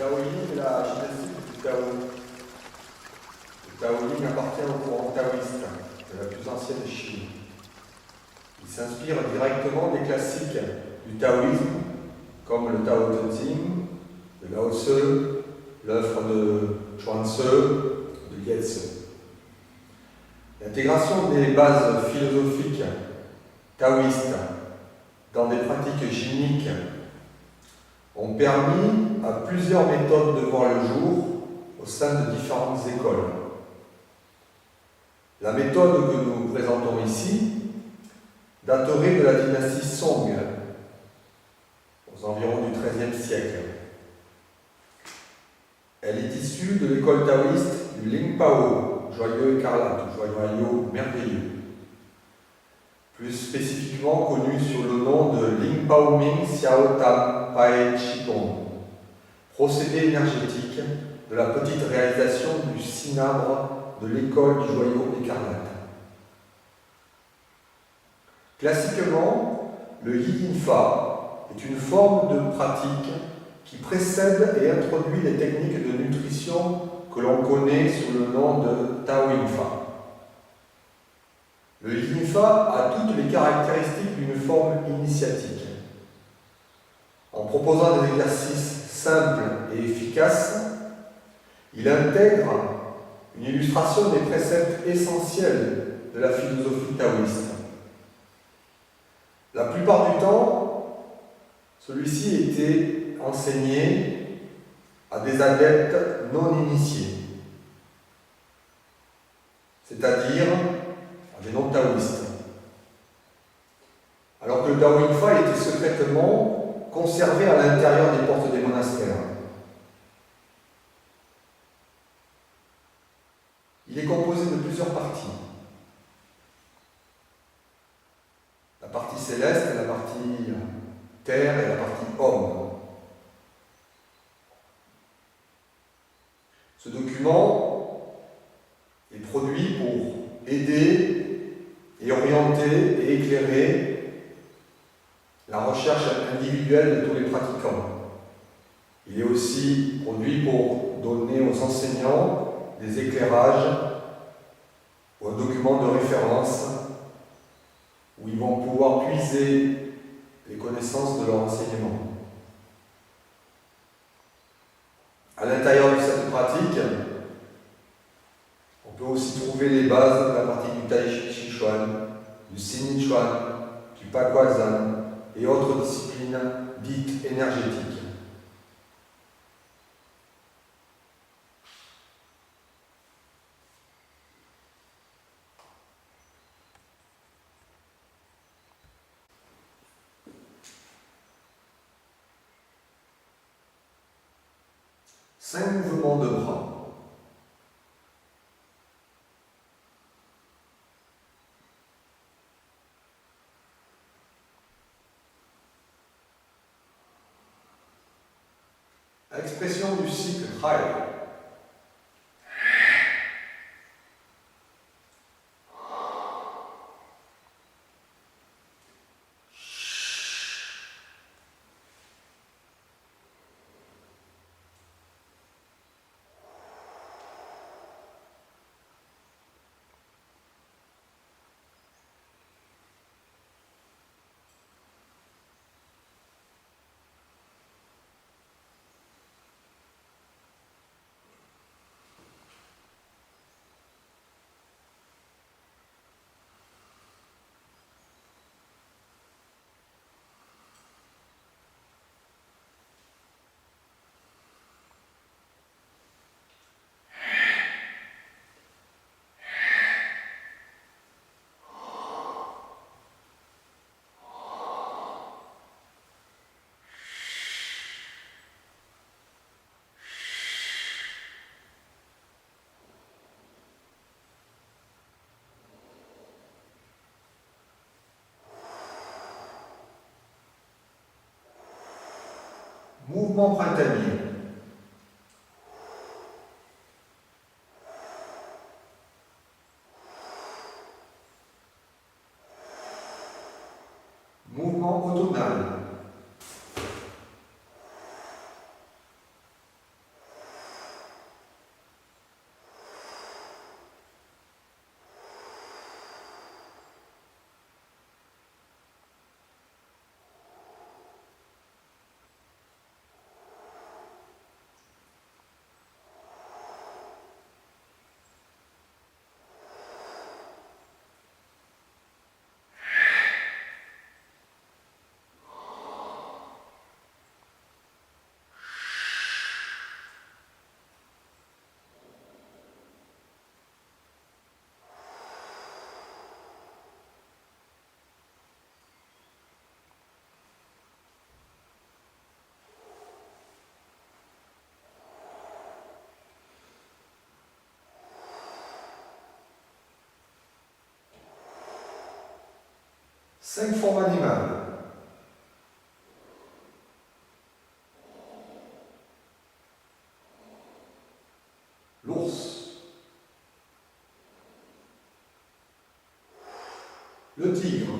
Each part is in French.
taoïsme est la gymnastique du Tao. Le taoïsme appartient au courant taoïste de la plus ancienne Chine. Il s'inspire directement des classiques du taoïsme, comme le Tao Te Ching, de Lao Tse, l'œuvre de Chuang Tzu, de Liet Tzu. L'intégration des bases philosophiques taoïstes dans des pratiques chimiques ont permis à plusieurs méthodes de voir le jour au sein de différentes écoles. La méthode que nous présentons ici daterait de la dynastie Song, aux environs du XIIIe siècle. Elle est issue de l'école taoïste du Ling Pao, joyeux écarlate, ou joyeux merveilleux, plus spécifiquement connu sous le nom de Ling Pao Ming Xiao Tam Pai Qigong, procédé énergétique de la petite réalisation du cinabre de l'école du joyau écarlate. Classiquement, le Yi Yin Fa est une forme de pratique qui précède et introduit les techniques de nutrition que l'on connaît sous le nom de Tao Yin Fa. Le Yi Yin Fa a toutes les caractéristiques d'une forme initiatique. En proposant des exercices simples et efficaces, il intègre une illustration des préceptes essentiels de la philosophie taoïste. La plupart du temps, celui-ci était enseigné à des adeptes non initiés, c'est-à-dire à des non-taoïstes. Alors que le Tao Yin Fa était secrètement conservé à l'intérieur des portes des monastères. Il est composé de plusieurs parties. La partie céleste, la partie terre et la partie homme. Ce document est produit pour aider et orienter et éclairer la recherche individuelle de tous les pratiquants. Il est aussi produit pour donner aux enseignants des éclairages ou un document de référence où ils vont pouvoir puiser les connaissances de leur enseignement. À l'intérieur de cette pratique, on peut aussi trouver les bases de la pratique du Tai Chi Chuan, du Xin Chuan, du Paguazhan et autres disciplines dites énergétiques. Cinq mouvements de bras. Expression du cycle Hai. Mouvement printanier. Mouvement automnal. 5 formes animales. L'ours, le tigre,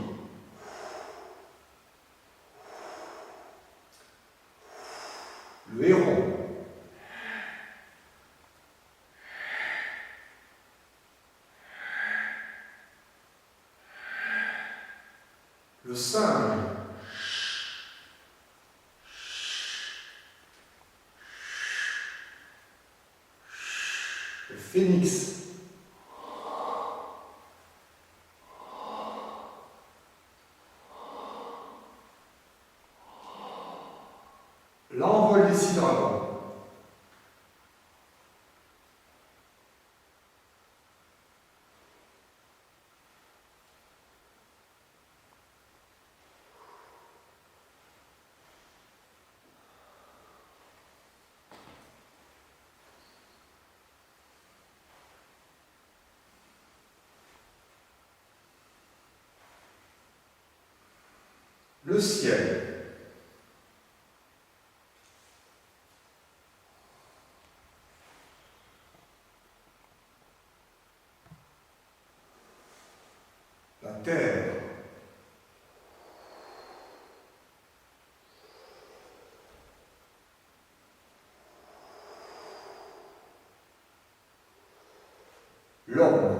le héron, le singe, le phénix, l'envol des 6 dragons, le ciel, la terre, l'homme,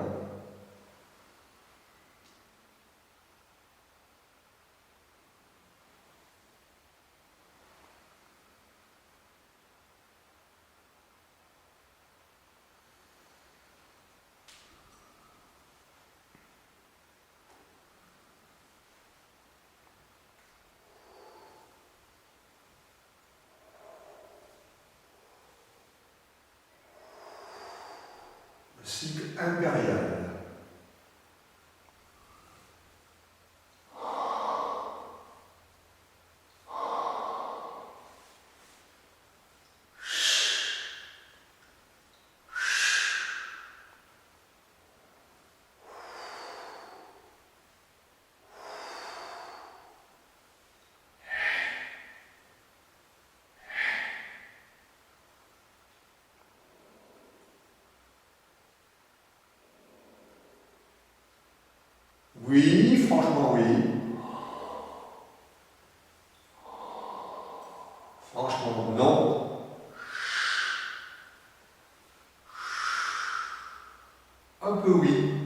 le cycle impérial, oui, franchement oui. Franchement non. Un peu oui.